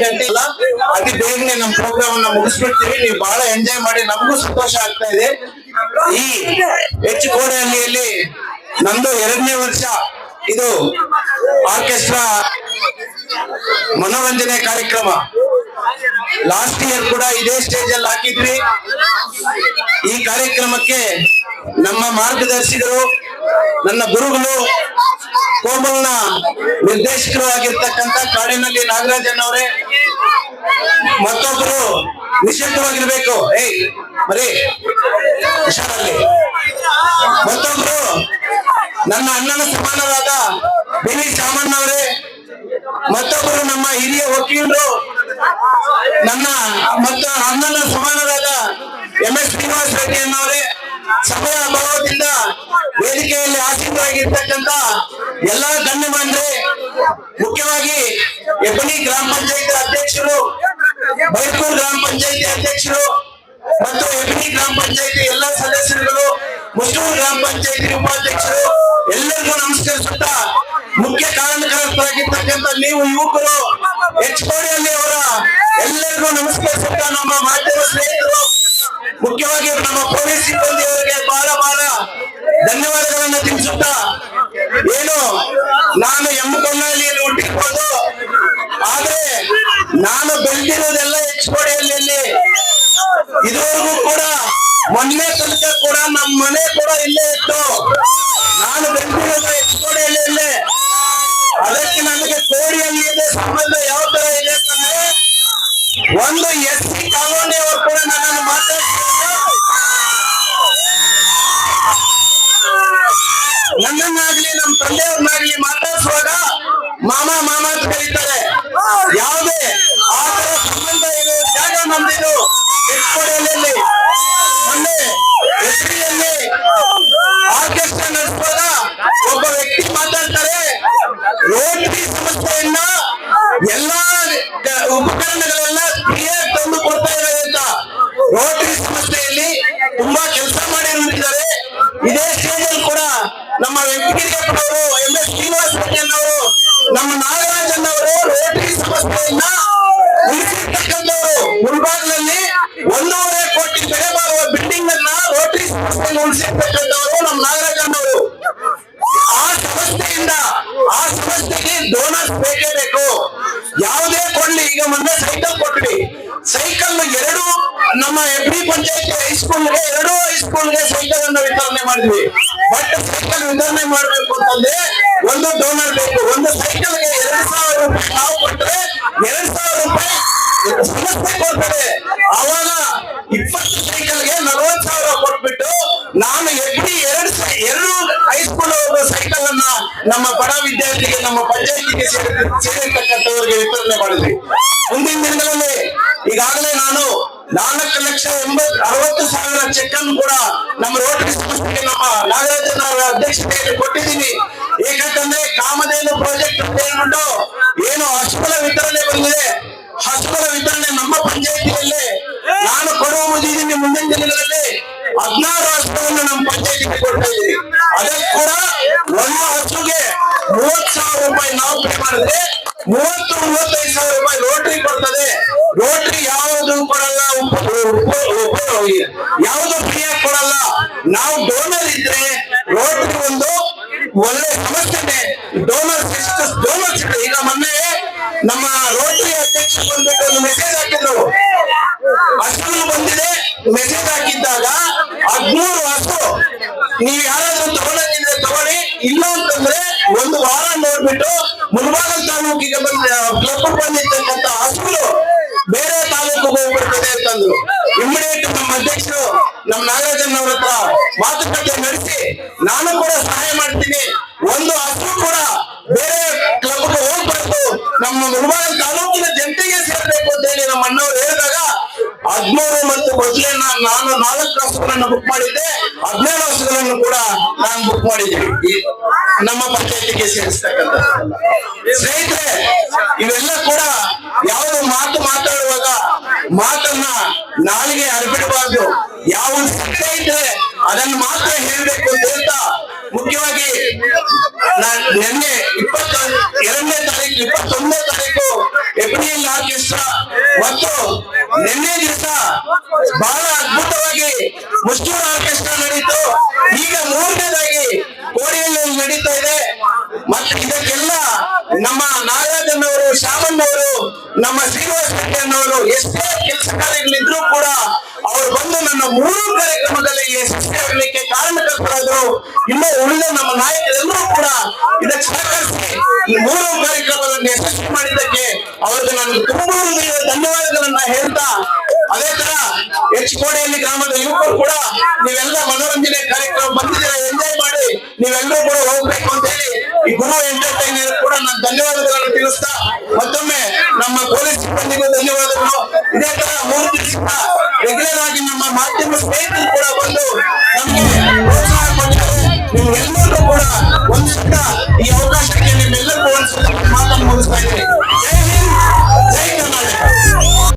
ಗಂಟೆ ಇಲ್ಲ, ಅತಿ ಬೇಗನೆ ನಮ್ಮ ಪ್ರೋಗ್ರಾಮ್ ಅನ್ನ ಮುಗಿಸ್ಬಿಡ್ತೀವಿ. ನೀವು ಬಹಳ ಎಂಜಾಯ್ ಮಾಡಿ, ನಮಗೂ ಸಂತೋಷ ಆಗ್ತಾ ಇದೆ. ಈ ಹೆಚ್ಚುಕೋಡೆಹಳ್ಳಿಯಲ್ಲಿ ನಂದು 2ನೇ ವರ್ಷ ಇದು ಆರ್ಕೆಸ್ಟ್ರಾ ಮನೋರಂಜನೆ ಕಾರ್ಯಕ್ರಮ. ಲಾಸ್ಟ್ ಇಯರ್ ಕೂಡ ಇದೇ ಸ್ಟೇಜ್ ಅಲ್ಲಿ ಹಾಕಿದ್ವಿ. ಈ ಕಾರ್ಯಕ್ರಮಕ್ಕೆ ನಮ್ಮ ಮಾರ್ಗದರ್ಶಿಗಳು, ನನ್ನ ಗುರುಗಳು, ಕೋಮಲ್ನ ನಿರ್ದೇಶಕರು ಆಗಿರ್ತಕ್ಕಂಥ ಕಾಡಿನಲ್ಲಿ ನಾಗರಾಜನ್ ಅವರೇ, ಮತ್ತೊಬ್ಬರು ನಿಶ್ಚಿತವಾಗಿರ್ಬೇಕು, ಬರೀ ಹುಷಾರಲ್ಲಿ, ಮತ್ತೊಬ್ರು ನನ್ನ ಅಣ್ಣನ ಸಮಾನರಾದ ಬಿ.ವಿ. ಶಾಮಣ್ಣ ಅವರೇ, ಮತ್ತೊಬ್ಬರು ನಮ್ಮ ಹಿರಿಯ ವಕೀಲರು, ನನ್ನ ಮತ್ತು ಅಣ್ಣನ ಸಮಾನರಾದ ಎಂ.ಎಸ್. ಶ್ರೀನಿವಾಸ ರೆಡ್ಡಿ ಅನ್ನವರೇ, ಸಮಯ ಅಭಾವದಿಂದ ವೇದಿಕೆಯಲ್ಲಿ ಆಸೀನರಾಗಿರ್ತಕ್ಕಂಥ ಎಲ್ಲಾ ಗಣ್ಯಮಾನ್ಯರೇ, ಮುಖ್ಯವಾಗಿ ಹೆಬ್ಬನಿ ಗ್ರಾಮ ಪಂಚಾಯತಿ ಅಧ್ಯಕ್ಷರು, ಬೈರ್ಕೂರು ಗ್ರಾಮ ಪಂಚಾಯತಿ ಅಧ್ಯಕ್ಷರು ಮತ್ತು ಹೆಬ್ಬನಿ ಗ್ರಾಮ ಪಂಚಾಯತಿ ಎಲ್ಲ ಸದಸ್ಯರುಗಳು, ಮುಸ್ಟೂರು ಗ್ರಾಮ ಪಂಚಾಯತಿ ಉಪಾಧ್ಯಕ್ಷರು, ಎಲ್ಲರಿಗೂ ನಮಸ್ಕರಿಸುತ್ತಾ, ಮುಖ್ಯ ಕಾರಣಕರ್ತರಾಗಿರ್ತಕ್ಕಂಥ ನೀವು ಯುವಕರು, ಹೆಚ್ಚುಕೋಡೆಹಳ್ಳಿ ಅವರ ಎಲ್ಲರಿಗೂ ನಮಸ್ಕರಿಸುತ್ತಾ, ನಮ್ಮ ಮಾಧ್ಯಮ ಸ್ನೇಹಿತರು, ಮುಖ್ಯವಾಗಿ ನಮ್ಮ ಪೊಲೀಸ್ ಸಿಬ್ಬಂದಿಯವರಿಗೆ ಬಹಳ ಧನ್ಯವಾದಗಳನ್ನ ತಿಳಿಸುತ್ತಾ, ಏನು ನಾನು ಎಮ್ಮಕೊಂಡಹಳ್ಳಿಯಲ್ಲಿ ಹುಟ್ಟಿರ್ಬೋದು, ಆದ್ರೆ ನಾನು ಬೆಳೆದಿರೋದೆಲ್ಲ ಹೆಚ್ಚುಕೋಡೆಹಳ್ಳಿಯಲ್ಲಿ. ಇದುವರೆಗೂ ಕೂಡ ಮೊನ್ನೆ ತನಕ ಕೂಡ ನಮ್ಮ ಮನೆ ಕೂಡ ಇಲ್ಲೇ ಇತ್ತು. ನಾನು ಬೆಳೆದಿರೋದು ಹೆಚ್ಚುಕೋಡೆಹಳ್ಳಿಯಲ್ಲೇ. ಅದಕ್ಕೆ ನನಗೆ ಕೋಡಿಹಳ್ಳಿಯ ಸಂಬಂಧ ಯಾವ ತರ ಇದೆ ಅಂತಂದ್ರೆ, ಒಂದು ಎಸ್.ಸಿ. ಕಾಲೋನಿಯವರು ಕೂಡ ನನ್ನನ್ನು ನನ್ನನ್ನಾಗ್ಲಿ ನಮ್ಮ ತಂದೆಯವ್ರನ್ನಾಗ್ಲಿ ಮಾತಾಡಿಸುವಾಗ ಮಾಮ ಅಂತ ಕರೀತಾರೆ. ಯಾವುದೇ ಆ ತರ ಸಂಬಂಧ ಇರೋ ಜಾಗ ನಮ್ದಿದು ಹೆಚ್ಚುಕೋಡೆಹಳ್ಳಿಯಲ್ಲಿ. ಮೊನ್ನೆ ಎಸ್ರಿಯಲ್ಲಿ ಆರ್ಕೆಸ್ಟ್ರಾ ನಡೆಸುವಾಗ ಒಬ್ಬ ವ್ಯಕ್ತಿ ಮಾತಾಡ್ತಾರೆ, ರೋಟರಿ ಸಂಸ್ಥೆಯನ್ನ ಎಲ್ಲಾ ಉಪಕರಣಗಳೆಲ್ಲ ಫ್ರೀಯಾಗಿ ತಂದು ಕೊಡ್ತಾ ಇದ್ದಾರೆ ಅಂತ. ರೋಟರಿ ಸಂಸ್ಥೆಯಲ್ಲಿ ತುಂಬಾ ಕೆಲಸ ಮಾಡಿದ್ದಾರೆ. ಇದೇ ಸ್ಟೇಜ್ ಅಲ್ಲಿ ಕೂಡ ನಮ್ಮ ವೆಂಕಟಗಿರಿಯಪ್ಪನವರು, ಎಂ.ಎಸ್. ಶ್ರೀನಿವಾಸ ರೆಡ್ಡಿ ಅವರು, ನಮ್ಮ ನಾಗರಾಜನ್ ಅವರು ರೋಟರಿ ಸಂಸ್ಥೆಯನ್ನ ಉಳಿಸಿರ್ತಕ್ಕಂಥವರು. ಮುಳಬಾಗಿಲಲ್ಲಿ 1.5 ಕೋಟಿ ಬೆಲೆ ಬಾಳುವ ಬಿಲ್ಡಿಂಗ್ ಅನ್ನ ರೋಟರಿ ಸಂಸ್ಥೆಯನ್ನು ಉಳಿಸಿರ್ತಕ್ಕಂಥವರು ನಮ್ಮ ನಾಗರಾಜನ್ ಅವರು. ಆ ಸಂಸ್ಥೆಗೆ ಡೋನರ್ಸ್ ಬೇಕೇ ಬೇಕು. ಯಾವುದೇ ಕೊಡ್ಲಿ, ಈಗ ಮೊನ್ನೆ ಸೈಕಲ್ ಕೊಟ್ವಿ. ಸೈಕಲ್ 2 ನಮ್ಮ ಹೆಬ್ಬನಿ ಪಂಚಾಯತಿ ಹೈಸ್ಕೂಲ್ಗೆ 2 ಹೈಸ್ಕೂಲ್ಗೆ ಸೈಕಲ್ ಅನ್ನು ವಿತರಣೆ ಮಾಡಿದ್ವಿ. ಬಟ್ ಸೈಕಲ್ ವಿತರಣೆ ಮಾಡಬೇಕು ಅಂತಂದ್ರೆ ಒಂದು ಡೋನರ್ ಬೇಕು. ಒಂದು ಸೈಕಲ್ಗೆ 2,000 ರೂಪಾಯಿ ನಾವು ಕೊಟ್ಟರೆ 2,000 ರೂಪಾಯಿ ಸಂಸ್ಥೆ ಕೊಡ್ತದೆ. ಅವಾಗ 20 ಸೈಕಲ್ಗೆ 40,000 ಕೊಟ್ಬಿಟ್ಟು ನಾನು ಹೆಬ್ಬನಿ 2 ಹೈಸ್ಕೂಲ್ ಸೈಕಲ್ ಅನ್ನ ನಮ್ಮ ಬಡ ವಿದ್ಯಾರ್ಥಿಗೆ, ನಮ್ಮ ಪಂಚಾಯತಿಗೆ ಸೇರಿರ್ತಕ್ಕಂಥವರಿಗೆ ವಿತರಣೆ ಮಾಡಿದ್ವಿ. ಮುಂದಿನ ದಿನಗಳಲ್ಲಿ ಈಗಾಗಲೇ ನಾನು 4,60,000 ಚೆಕ್ ಅನ್ನು ಕೂಡ ನಮ್ಮ ರೋಟರಿ ಸಂಸ್ಥೆಗೆ ನಮ್ಮ ನಾಗರಾಜನ್ ಅವರ ಅಧ್ಯಕ್ಷತೆಯಲ್ಲಿ ಕೊಟ್ಟಿದ್ದೀನಿ. ಏಕೆಂತಂದ್ರೆ ಕಾಮಧೇನು ಪ್ರಾಜೆಕ್ಟ್ ಅಂತ ಹೇಳ್ಬಿಟ್ಟು ಏನು ಹಸುಗಳ ವಿತರಣೆ ಬಂದಿದೆ, ಹಸುಗಳ ವಿತರಣೆ ನಮ್ಮ ಪಂಚಾಯತಿಯಲ್ಲಿ ನಾನು ಕೊಡುವ ಮುಗಿದೀನಿ. ಮುಂದಿನ ದಿನಗಳಲ್ಲಿ 16 ಹಸುಗಳನ್ನು ನಮ್ಮ ಪಂಚಾಯತಿಗೆ ಕೊಡ್ತಾ ಇದ್ದೀವಿ. ಅದಕ್ಕೆ ಕೂಡ ಒಂದು ಹಸುಗೆ 30,000 ರೂಪಾಯಿ ನಾವು ಪೇ ಮಾಡಿದ್ರೆ 30-35,000 ರೂಪಾಯಿ ರೋಟರಿ ಕೊಡ್ತದೆ. ರೋಟರಿ ಯಾವುದು ಕೊಡಲ್ಲ, ಯಾವುದು ಫ್ರೀಯಾಗಿ ಕೊಡಲ್ಲ. ನಾವು ಡೋನರ್ ಇದ್ರೆ ರೋಟರಿ ಒಂದು ಒಳ್ಳೆ ಸಮಸ್ಯೆನೆ. ಡೋನರ್ಸ್ ಇದೆ. ಈಗ ಮೊನ್ನೆ ನಮ್ಮ ರೋಟರಿ ಅಧ್ಯಕ್ಷರು ಬಂದ್ಬಿಟ್ಟು ಒಂದು ಮೆಸೇಜ್ ಹಾಕಿದ್ರು, ಹಸುಗಳು ಬಂದಿದೆ ಮೆಸೇಜ್ ಹಾಕಿದ್ದಾಗ 13 ಹಸು ನೀವು ಯಾರಾದ್ರೂ ತಗೊಳ್ಳೋದಿದ್ರೆ ತಗೊಳ್ಳಿ, ಇಲ್ಲ ಅಂತಂದ್ರೆ 1 ವಾರ ನೋಡ್ಬಿಟ್ಟು ಮುಳಬಾಗಿಲು ತಾಲೂಕಿಗೆ ಕ್ಲಬ್ ಬಂದಿರ್ತಕ್ಕಂಥ ಹಸುಗಳು ಬೇರೆ ತಾಲೂಕಿಗೆ ಹೋಗ್ಬಿಡ್ತದೆ ಅಂತಂದ್ರು. ಇಮಿಡಿಯೇಟ್ ನಮ್ಮ ಅಧ್ಯಕ್ಷರು ನಮ್ಮ ನಾಗರಾಜನ್ ಅವ್ರ ಹತ್ರ ಮಾತುಕತೆ ನಡೆಸಿ ನಾನು ಕೂಡ ಸಹಾಯ ಮಾಡ್ತೀನಿ. ಒಂದು ಹಸು ಕೂಡ ಬೇರೆ ಕ್ಲಬ್ಗೆ ಹೋಗ್ಬಾರ್ದು, ನಮ್ಮ ಮುಳಬಾಗಿಲು ತಾಲೂಕಿನ ಜನತೆಗೆ ಸೇರ್ಬೇಕು ಅಂತ ಹೇಳಿ ನಮ್ಮ ಅಣ್ಣವ್ರು ಹೇಳಿದಾಗ 13 ಮತ್ತು ಬದಲೇನ ನಾನು 4 ಹಸುಗಳನ್ನು ಬುಕ್ ಮಾಡಿದ್ದೆ. 17 ಹಸುಗಳನ್ನು ಕೂಡ ನಾನು ಬುಕ್ ಮಾಡಿದ್ದೀವಿ ನಮ್ಮ ಪಂಚಾಯತಿಗೆ ಸೇರಿಸ್ತಕ್ಕಂಥ. ಸ್ನೇಹಿತರೆ, ಇವೆಲ್ಲ ಕೂಡ ಯಾವುದೋ ಮಾತಾಡುವಾಗ ಮಾತನ್ನ ನಾಲಿಗೆ ಅರ್ಬಿಡಬಾರ್ದು. ಯಾವುದು ಸತ್ಯ ಇದ್ರೆ ಅದನ್ನು ಮಾತ್ರ ಹೇಳ್ಬೇಕು ಅಂತ ಹೇಳ್ತಾ, ಮುಖ್ಯವಾಗಿ ನಿನ್ನೆ 22ನೇ ತಾರೀಕು 21ನೇ ತಾರೀಕು ಎಫ್ಡಿಎಲ್ ಆರ್ಕೆಸ್ಟ್ರಾ ಮತ್ತು ನಿನ್ನೆ ದಿವಸ ಬಹಳ ಅದ್ಭುತವಾಗಿ ಮುಸ್ಲಿಂ ಆರ್ಕೆಸ್ಟ್ರಾ ನಡೀತು. ಈಗ 3ನೇದಾಗಿ ಕೋಡಿಯಲ್ಲಿ ನಡೀತಾ ಇದೆ. ಮತ್ತೆ ಇದಕ್ಕೆಲ್ಲ ನಮ್ಮ ನಾಗರಾಜನವರು, ಶ್ಯಾಮಣ್ಣವರು, ನಮ್ಮ ಶ್ರೀನಿವಾಸ ರೆಡ್ಡಿ ಅನ್ನೋರು ಎಷ್ಟೇ ಕೆಲಸ ಕಾರ್ಯಗಳಿದ್ರು ಕೂಡ ಅವರು ಬಂದು ನನ್ನ 3 ಕಾರ್ಯಕ್ರಮದಲ್ಲಿ ಯಶಸ್ವಿಯಾಗಲಿಕ್ಕೆ ಕಾರಣಕರ್ತರಾದ್ರು. ಇನ್ನು ಉಳಿದ ನಮ್ಮ ನಾಯಕರೆಲ್ಲರೂ ಕೂಡ ಇದಕ್ಕೆ ಸಹಕರಿಸಿ ಈ 3 ಕಾರ್ಯಕ್ರಮಗಳನ್ನು ಯಶಸ್ವಿ ಮಾಡಿದ್ದಕ್ಕೆ ಅವರಿಗೆ ನಾನು ತುಂಬಾ ಧನ್ಯವಾದಗಳನ್ನ ಹೇಳ್ತಾ, ಅದೇ ತರ ಕೋಡಿಯಲ್ಲಿ ಗ್ರಾಮದ ಯುವಕರು ಕೂಡ ನೀವೆಲ್ಲ ಮನೋರಂಜನೆ ಕಾರ್ಯಕ್ರಮ ಬಂದಿದ್ದೀರಾ, ಎಂಜಾಯ್ ಮಾಡಿ ನೀವೆಲ್ಲರೂ ಕೂಡ ಹೋಗ್ಬೇಕು ಅಂತ ಹೇಳಿ ಈ ಗುರು ಎಂಟರ್ಟೈನರ್ ಕೂಡ ನಾನು ಧನ್ಯವಾದಗಳನ್ನು ತಿಳಿಸ್ತಾ, ಮತ್ತೊಮ್ಮೆ ನಮ್ಮ ಪೊಲೀಸ್ ಸಿಬ್ಬಂದಿಗೂ ಧನ್ಯವಾದಗಳು. ಇದೇ ತರ 3 ದಿವಸ ರೆಗ್ಯುಲರ್ ಆಗಿ ನಮ್ಮ ಮಾಧ್ಯಮ ಸ್ನೇಹಿತರು ಕೂಡ ಬಂದು ನಮಗೆ